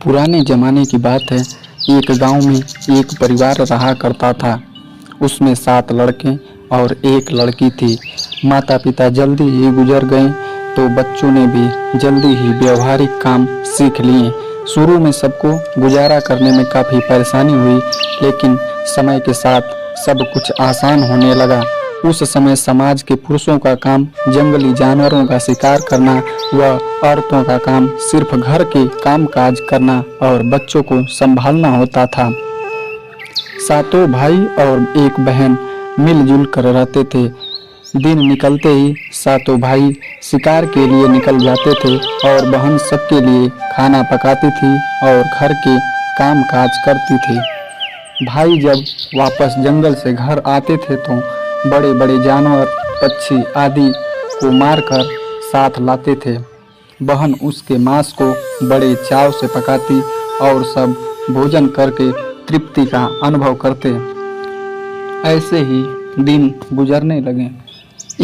पुराने ज़माने की बात है। एक गांव में एक परिवार रहा करता था। उसमें 7 लड़के और 1 लड़की थी। माता पिता जल्दी ही गुजर गए तो बच्चों ने भी जल्दी ही व्यवहारिक काम सीख लिए। शुरू में सबको गुजारा करने में काफ़ी परेशानी हुई, लेकिन समय के साथ सब कुछ आसान होने लगा। उस समय समाज के पुरुषों का काम जंगली जानवरों का शिकार करना व औरतों का काम सिर्फ घर के काम काज करना और बच्चों को संभालना होता था। 7 भाई और 1 बहन मिलजुल कर रहते थे। दिन निकलते ही 7 भाई शिकार के लिए निकल जाते थे और बहन सबके लिए खाना पकाती थी और घर के काम काज करती थी। भाई जब वापस जंगल से घर आते थे तो बड़े बड़े जानवर, पक्षी आदि को मारकर साथ लाते थे। बहन उसके मांस को बड़े चाव से पकाती और सब भोजन करके तृप्ति का अनुभव करते। ऐसे ही दिन गुजरने लगे।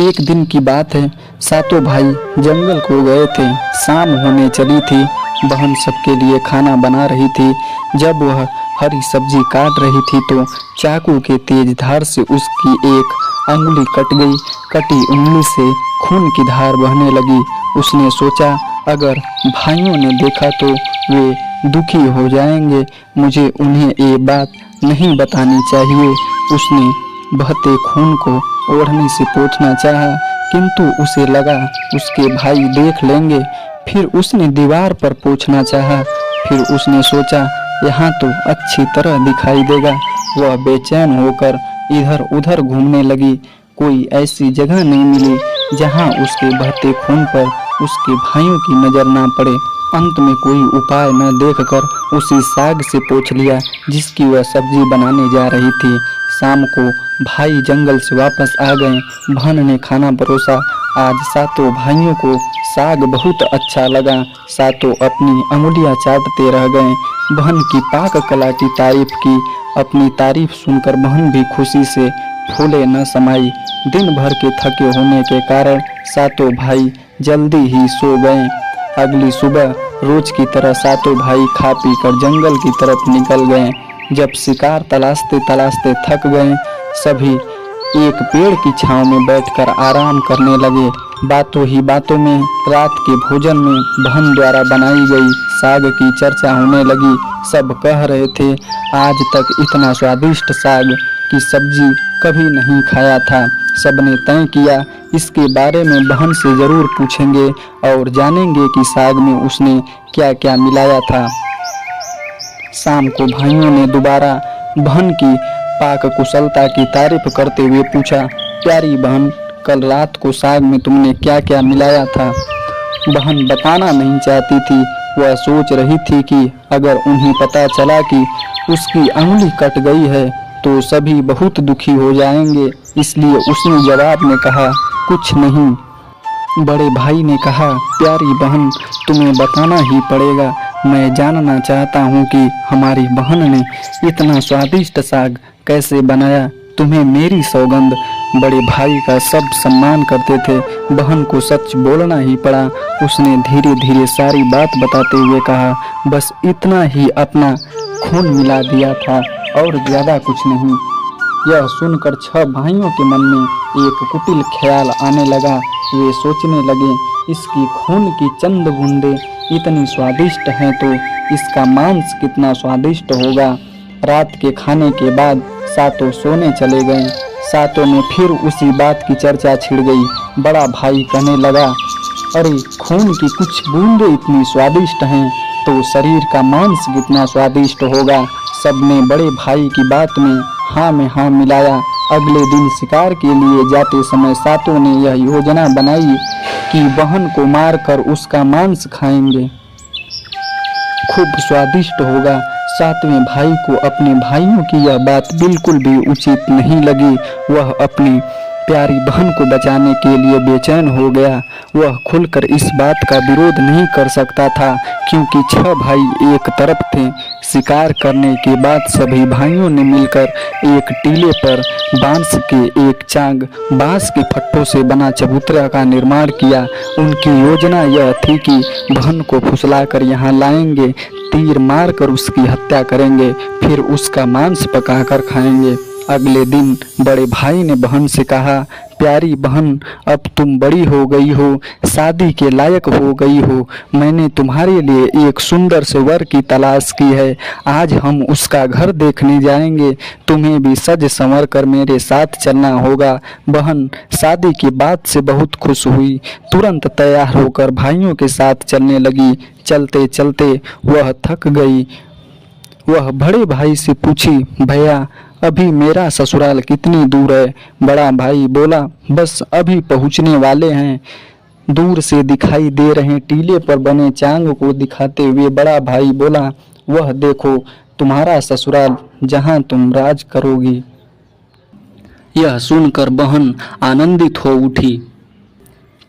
एक दिन की बात है, 7 भाई जंगल को गए थे। शाम होने चली थी। बहन सबके लिए खाना बना रही थी। जब वह हरी सब्जी काट रही थी तो चाकू के तेज धार से उसकी एक अंगुली कट गई। कटी उंगली से खून की धार बहने लगी। उसने सोचा, अगर भाइयों ने देखा तो वे दुखी हो जाएंगे, मुझे उन्हें ये बात नहीं बतानी चाहिए। उसने बहते खून को ओढ़ने से पोंछना चाहा, किंतु उसे लगा उसके भाई देख लेंगे। फिर उसने दीवार पर पोंछना चाहा। फिर उसने सोचा, यहाँ तो अच्छी तरह दिखाई देगा। वह बेचैन होकर इधर उधर घूमने लगी। कोई ऐसी जगह नहीं मिली जहाँ उसके बहते खून पर उसके भाइयों की नजर ना पड़े। अंत में कोई उपाय न देखकर उसी साग से पोंछ लिया जिसकी वह सब्जी बनाने जा रही थी। शाम को भाई जंगल से वापस आ गए। बहन ने खाना परोसा। आज 7 भाइयों को साग बहुत अच्छा लगा। 7 अपनी अंगुलियां चाटते रह गए। बहन की पाक कला की तारीफ की। अपनी तारीफ सुनकर बहन भी खुशी से फूले न समाई। दिन भर के थके होने के कारण 7 भाई जल्दी ही सो गए। अगली सुबह रोज की तरह 7 भाई खा पी कर जंगल की तरफ निकल गए। जब शिकार तलाशते तलाशते थक गए, सभी एक पेड़ की छांव में बैठकर आराम करने लगे। बातों ही बातों में रात के भोजन में बहन द्वारा बनाई गई साग की चर्चा होने लगी। सब कह रहे थे, आज तक इतना स्वादिष्ट साग की सब्जी कभी नहीं खाया था। सबने तय किया, इसके बारे में बहन से जरूर पूछेंगे और जानेंगे कि साग में उसने क्या क्या मिलाया था। शाम को भाइयों ने दोबारा बहन की पाक कुशलता की तारीफ करते हुए पूछा, प्यारी बहन, कल रात को साग में तुमने क्या क्या मिलाया था? बहन बताना नहीं चाहती थी। वह सोच रही थी कि अगर उन्हें पता चला कि उसकी अंगुली कट गई है तो सभी बहुत दुखी हो जाएंगे। इसलिए उसने जवाब में कहा, कुछ नहीं। बड़े भाई ने कहा, प्यारी बहन, तुम्हें बताना ही पड़ेगा। मैं जानना चाहता हूँ कि हमारी बहन ने इतना स्वादिष्ट साग कैसे बनाया। तुम्हें मेरी सौगंध। बड़े भाई का सब सम्मान करते थे। बहन को सच बोलना ही पड़ा। उसने धीरे धीरे सारी बात बताते हुए कहा, बस इतना ही अपना खून मिला दिया था और ज्यादा कुछ नहीं। यह सुनकर 6 भाइयों के मन में एक कुटिल ख्याल आने लगा। वे सोचने लगे, इसकी खून की चंद बूंदे इतनी स्वादिष्ट हैं तो इसका मांस कितना स्वादिष्ट होगा। रात के खाने के बाद 7 सोने चले गए। 7 में फिर उसी बात की चर्चा छिड़ गई। बड़ा भाई कहने लगा, अरे खून की कुछ बूंदे इतनी स्वादिष्ट हैं तो शरीर का मांस कितना स्वादिष्ट होगा। सबने बड़े भाई की बात में हाँ मिलाया। अगले दिन शिकार के लिए जाते समय 7 ने यह योजना बनाई कि बहन को मारकर उसका मांस खाएंगे, खूब स्वादिष्ट होगा। 7वें भाई को अपने भाइयों की यह बात बिल्कुल भी उचित नहीं लगी। वह अपनी प्यारी बहन को बचाने के लिए बेचैन हो गया। वह खुलकर इस बात का विरोध नहीं कर सकता था क्योंकि 6 भाई एक तरफ थे। शिकार करने के बाद सभी भाइयों ने मिलकर एक टीले पर बांस के एक चांग बांस के फट्टों से बना चबूतरा का निर्माण किया। उनकी योजना यह थी कि बहन को फुसलाकर यहाँ लाएंगे, तीर मारकर उसकी हत्या करेंगे, फिर उसका मांस पकाकर खाएंगे। अगले दिन बड़े भाई ने बहन से कहा, प्यारी बहन, अब तुम बड़ी हो गई हो, शादी के लायक हो गई हो। मैंने तुम्हारे लिए एक सुंदर से वर की तलाश की है। आज हम उसका घर देखने जाएंगे। तुम्हें भी सज संवर कर मेरे साथ चलना होगा। बहन शादी की बात से बहुत खुश हुई, तुरंत तैयार होकर भाइयों के साथ चलने लगी। चलते चलते वह थक गई। वह बड़े भाई से पूछी, भैया अभी मेरा ससुराल कितनी दूर है? बड़ा भाई बोला, बस अभी पहुंचने वाले हैं। दूर से दिखाई दे रहे टीले पर बने चांग को दिखाते हुए बड़ा भाई बोला, वह देखो तुम्हारा ससुराल जहां तुम राज करोगी। यह सुनकर बहन आनंदित हो उठी।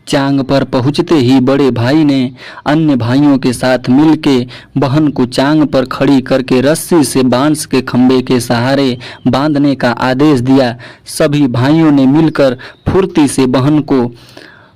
चांग पर पहुंचते ही बड़े भाई ने अन्य भाइयों के साथ मिलके बहन को चांग पर खड़ी करके रस्सी से बांस के खंभे के सहारे बांधने का आदेश दिया। सभी भाइयों ने मिलकर फुर्ती से बहन को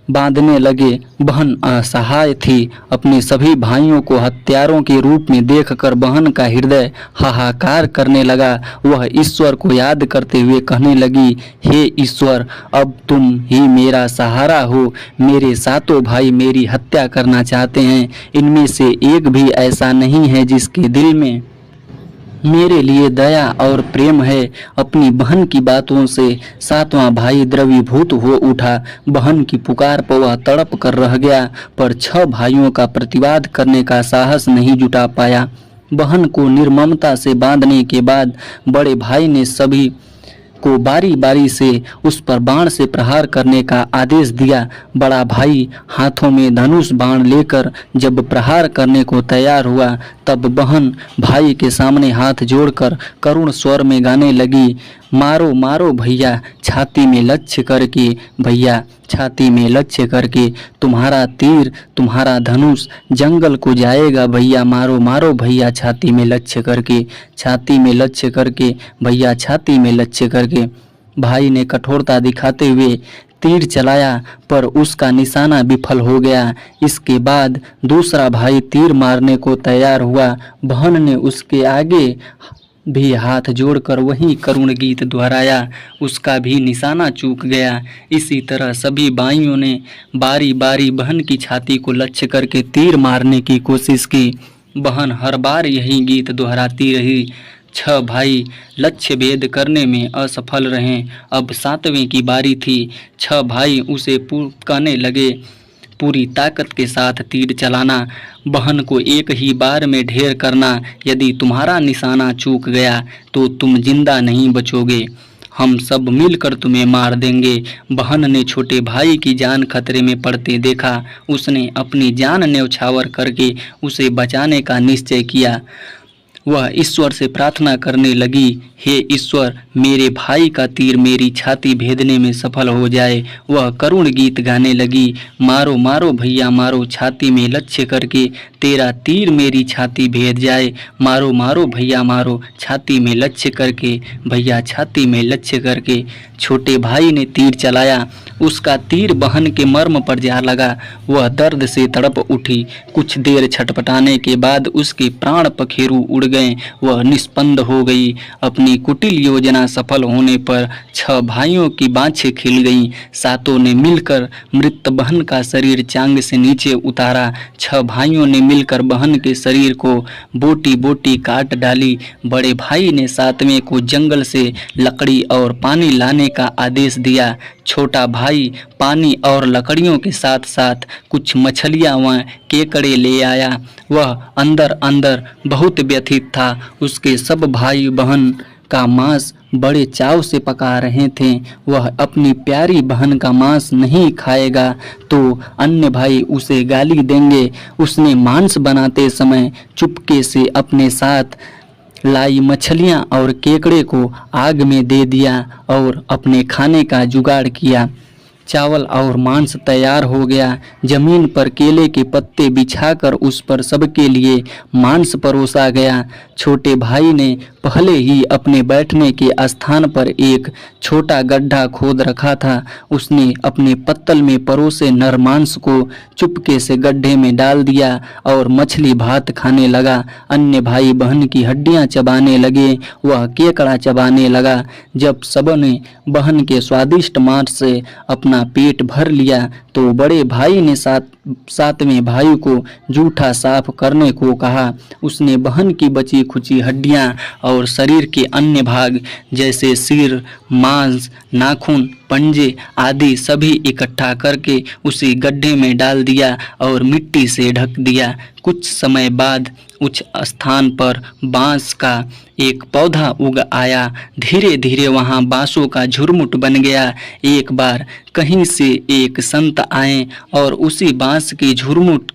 बांधने लगे। बहन असहाय थी। अपने सभी भाइयों को हत्यारों के रूप में देखकर बहन का हृदय हाहाकार करने लगा। वह ईश्वर को याद करते हुए कहने लगी, हे ईश्वर, अब तुम ही मेरा सहारा हो। मेरे सातों भाई मेरी हत्या करना चाहते हैं। इनमें से एक भी ऐसा नहीं है जिसके दिल में मेरे लिए दया और प्रेम है। अपनी बहन की बातों से सातवां भाई द्रवीभूत हो उठा। बहन की पुकार पर वह तड़प कर रह गया, पर 6 भाइयों का प्रतिवाद करने का साहस नहीं जुटा पाया। बहन को निर्ममता से बांधने के बाद बड़े भाई ने सभी को बारी बारी से उस पर बाण से प्रहार करने का आदेश दिया। बड़ा भाई हाथों में धनुष बाण लेकर जब प्रहार करने को तैयार हुआ, तब बहन भाई के सामने हाथ जोड़कर करुण स्वर में गाने लगी, मारो मारो भैया छाती में लक्ष्य करके, भैया छाती में लक्ष्य करके, तुम्हारा तीर तुम्हारा धनुष जंगल को जाएगा भैया, मारो मारो भैया छाती में लक्ष्य करके, छाती में लक्ष्य करके, भैया छाती में लक्ष्य करके। भाई ने कठोरता दिखाते हुए तीर चलाया, पर उसका निशाना विफल हो गया। इसके बाद दूसरा भाई तीर मारने को तैयार हुआ। बहन ने उसके आगे भी हाथ जोड़कर वही करुण गीत दोहराया, उसका भी निशाना चूक गया। इसी तरह सभी भाइयों ने बारी बारी बहन की छाती को लक्ष्य करके तीर मारने की कोशिश की। बहन हर बार यही गीत दोहराती रही। 6 भाई लक्ष्य भेद करने में असफल रहे। अब 7वें की बारी थी। 6 भाई उसे कहने लगे, पूरी ताकत के साथ तीर चलाना, बहन को एक ही बार में ढेर करना। यदि तुम्हारा निशाना चूक गया तो तुम जिंदा नहीं बचोगे, हम सब मिलकर तुम्हें मार देंगे। बहन ने छोटे भाई की जान खतरे में पड़ते देखा। उसने अपनी जान न्यौछावर करके उसे बचाने का निश्चय किया। वह ईश्वर से प्रार्थना करने लगी, हे ईश्वर, मेरे भाई का तीर मेरी छाती भेदने में सफल हो जाए। वह करुण गीत गाने लगी, मारो मारो भैया मारो छाती में लक्ष्य करके, तेरा तीर मेरी छाती भेद जाए। मारो मारो भैया मारो छाती में लक्ष्य करके, भैया छाती में लक्ष्य करके। छोटे भाई ने तीर चलाया। उसका तीर बहन के मर्म पर जा लगा। वह दर्द से तड़प उठी। कुछ देर छटपटाने के बाद उसके प्राण पखेरु उड़ गए। वह निस्पंद हो गई। अपनी कुटिल योजना सफल होने पर 6 भाइयों की बाँछें खिल गईं। सातों ने मिलकर मृत बहन का शरीर चांग से नीचे उतारा। 6 भाइयों ने मिलकर बहन के शरीर को बोटी बोटी काट डाली। बड़े भाई ने 7वें को जंगल से लकड़ी और पानी लाने का आदेश दिया। छोटा भाई पानी और लकड़ियों के साथ साथ कुछ मछलियाँ व केकड़े ले आया। वह अंदर अंदर बहुत व्यथित था। उसके सब भाई बहन का मांस बड़े चाव से पका रहे थे। वह अपनी प्यारी बहन का मांस नहीं खाएगा तो अन्य भाई उसे गाली देंगे। उसने मांस बनाते समय चुपके से अपने साथ लाई मछलियाँ और केकड़े को आग में दे दिया और अपने खाने का जुगाड़ किया। चावल और मांस तैयार हो गया। जमीन पर केले के पत्ते बिछाकर उस पर सबके लिए मांस परोसा गया। छोटे भाई ने पहले ही अपने बैठने के स्थान पर एक छोटा गड्ढा खोद रखा था। उसने अपने पत्तल में परोसे नर मांस को चुपके से गड्ढे में डाल दिया और मछली भात खाने लगा। अन्य भाई बहन की हड्डियां चबाने लगे, वह केकड़ा चबाने लगा। जब सबने बहन के स्वादिष्ट मांस से अपना पेट भर लिया तो बड़े भाई ने सातवें भाई को जूठा साफ करने को कहा। उसने बहन की बची खुची हड्डियां और शरीर के अन्य भाग जैसे सिर, मांस, नाखून, पंजे आदि सभी इकट्ठा करके उसी गड्ढे में डाल दिया और मिट्टी से ढक दिया। कुछ समय बाद उस स्थान पर बांस का एक पौधा उग आया। धीरे धीरे वहां बांसों का झुरमुट बन गया। एक बार कहीं से एक संत आए और उसी बांस के झुरमुट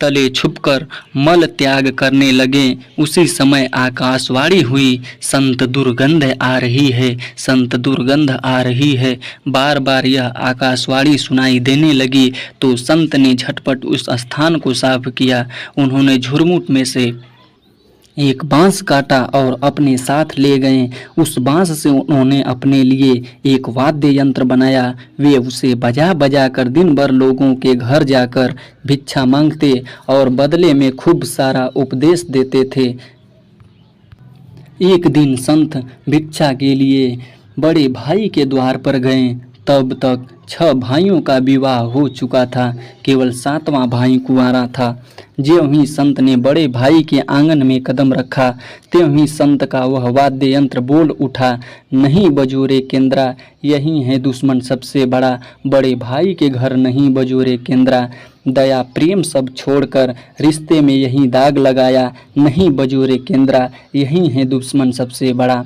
तले छुपकर मल त्याग करने लगे। उसी समय आकाशवाणी हुई, संत दुर्गंध आ रही है, संत दुर्गंध आ रही है। बार बार यह आकाशवाणी सुनाई देने लगी तो संत ने झटपट उस स्थान को साफ किया। उन्होंने झुरमुट में से एक बांस काटा और अपने साथ ले गए। उस बांस से उन्होंने अपने लिए एक वाद्य यंत्र बनाया। वे उसे बजा बजा कर दिन भर लोगों के घर जाकर भिक्षा मांगते और बदले में खूब सारा उपदेश देते थे। एक दिन संत भिक्षा के लिए बड़े भाई के द्वार पर गए। तब तक 6 भाइयों का विवाह हो चुका था, केवल 7वां भाई कुंवारा था। ज्यों ही संत ने बड़े भाई के आंगन में कदम रखा त्यों ही संत का वह वाद्य यंत्र बोल उठा, नहीं बजोरे केंद्रा, यही है दुश्मन सबसे बड़ा। बड़े भाई के घर नहीं बजोरे केंद्रा, दया प्रेम सब छोड़कर रिश्ते में यही दाग लगाया, नहीं बजोरे केंद्रा, यही है दुश्मन सबसे बड़ा।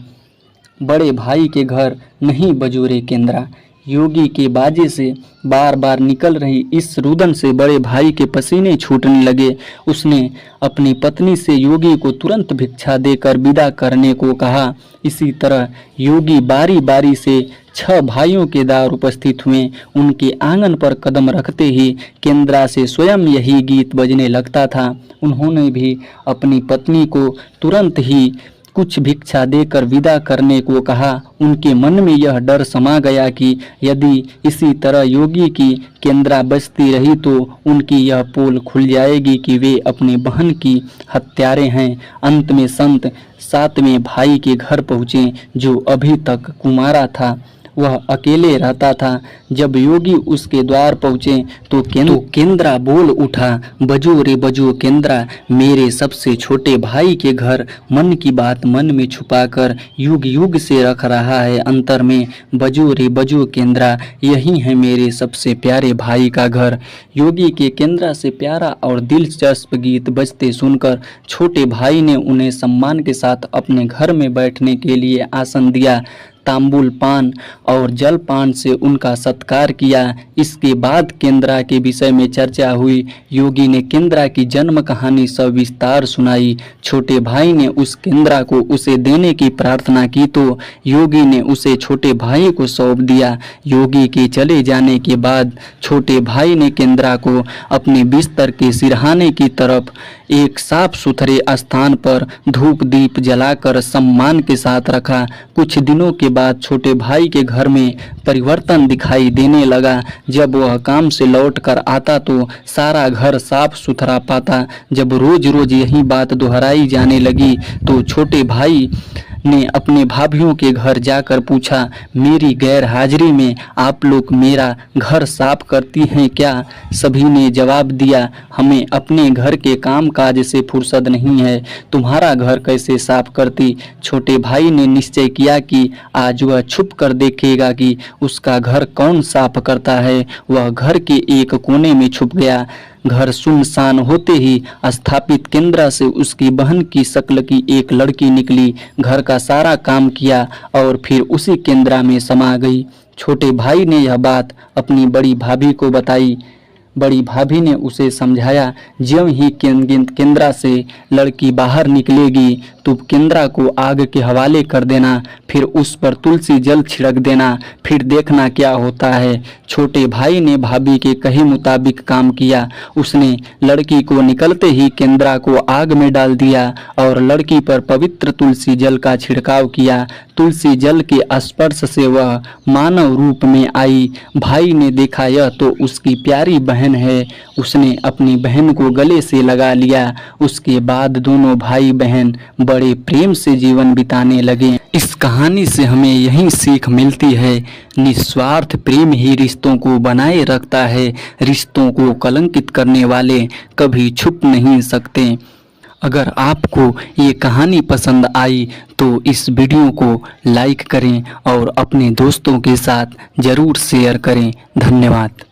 बड़े भाई के घर नहीं बजोरे केंद्रा। योगी के बाजे से बार बार निकल रही इस रुदन से बड़े भाई के पसीने छूटने लगे। उसने अपनी पत्नी से योगी को तुरंत भिक्षा देकर विदा करने को कहा। इसी तरह योगी बारी बारी से 6 भाइयों के द्वार उपस्थित हुए। उनके आंगन पर कदम रखते ही केंद्रा से स्वयं यही गीत बजने लगता था। उन्होंने भी अपनी पत्नी को तुरंत ही कुछ भिक्षा देकर विदा करने को कहा। उनके मन में यह डर समा गया कि यदि इसी तरह योगी की केंद्रा बचती रही तो उनकी यह पोल खुल जाएगी कि वे अपने बहन की हत्यारे हैं। अंत में संत 7वें भाई के घर पहुँचे जो अभी तक कुंवारा था। वह अकेले रहता था। जब योगी उसके द्वार पहुँचे तो केंद्रा बोल उठा, बजो रे बजो केंद्रा, मेरे सबसे छोटे भाई के घर मन की बात मन में छुपाकर युग युग से रख रहा है अंतर में। बजो रे बजो केंद्रा, यही है मेरे सबसे प्यारे भाई का घर। योगी के केंद्रा से प्यारा और दिलचस्प गीत बजते सुनकर छोटे भाई ने उन्हें सम्मान के साथ अपने घर में बैठने के लिए आसन दिया। तांबुल पान और जलपान से उनका सत्कार किया। इसके बाद केंद्रा के विषय में चर्चा हुई। योगी ने केंद्रा की जन्म कहानी सविस्तार सुनाई। छोटे भाई ने उस केंद्रा को उसे देने की प्रार्थना की तो योगी ने उसे छोटे भाई को सौंप दिया। योगी के चले जाने के बाद छोटे भाई ने केंद्रा को अपने बिस्तर के सिरहाने की तरफ एक साफ सुथरे स्थान पर धूप दीप जलाकर सम्मान के साथ रखा। कुछ दिनों के बाद छोटे भाई के घर में परिवर्तन दिखाई देने लगा। जब वह काम से लौट कर आता तो सारा घर साफ सुथरा पाता। जब रोज रोज यही बात दोहराई जाने लगी तो छोटे भाई ने अपने भाभीियों के घर जाकर पूछा, मेरी गैर हाजिरी में आप लोग मेरा घर साफ करती हैं क्या? सभी ने जवाब दिया, हमें अपने घर के काम काज से फुर्सत नहीं है, तुम्हारा घर कैसे साफ करती? छोटे भाई ने निश्चय किया कि आज वह छुप कर देखेगा कि उसका घर कौन साफ करता है। वह घर के एक कोने में छुप गया। घर सुनसान होते ही स्थापित केंद्रा से उसकी बहन की शक्ल की एक लड़की निकली, घर का सारा काम किया और फिर उसी केंद्रा में समा गई। छोटे भाई ने यह बात अपनी बड़ी भाभी को बताई। बड़ी भाभी ने उसे समझाया, ज्यों ही केंद्रा से लड़की बाहर निकलेगी तो केंद्रा को आग के हवाले कर देना, फिर उस पर तुलसी जल छिड़क देना, फिर देखना क्या होता है। छोटे भाई ने भाभी के कहे मुताबिक काम किया। उसने लड़की को निकलते ही केंद्रा को आग में डाल दिया और लड़की पर पवित्र तुलसी जल का छिड़काव किया। तुलसी जल के स्पर्श से वह मानव रूप में आई। भाई ने देखा यह तो उसकी प्यारी बहन है। उसने अपनी बहन को गले से लगा लिया। उसके बाद दोनों भाई बहन बड़े प्रेम से जीवन बिताने लगे। इस कहानी से हमें यही सीख मिलती है, निस्वार्थ प्रेम ही रिश्तों को बनाए रखता है। रिश्तों को कलंकित करने वाले कभी छुप नहीं सकते। अगर आपको ये कहानी पसंद आई तो इस वीडियो को लाइक करें और अपने दोस्तों के साथ ज़रूर शेयर करें। धन्यवाद।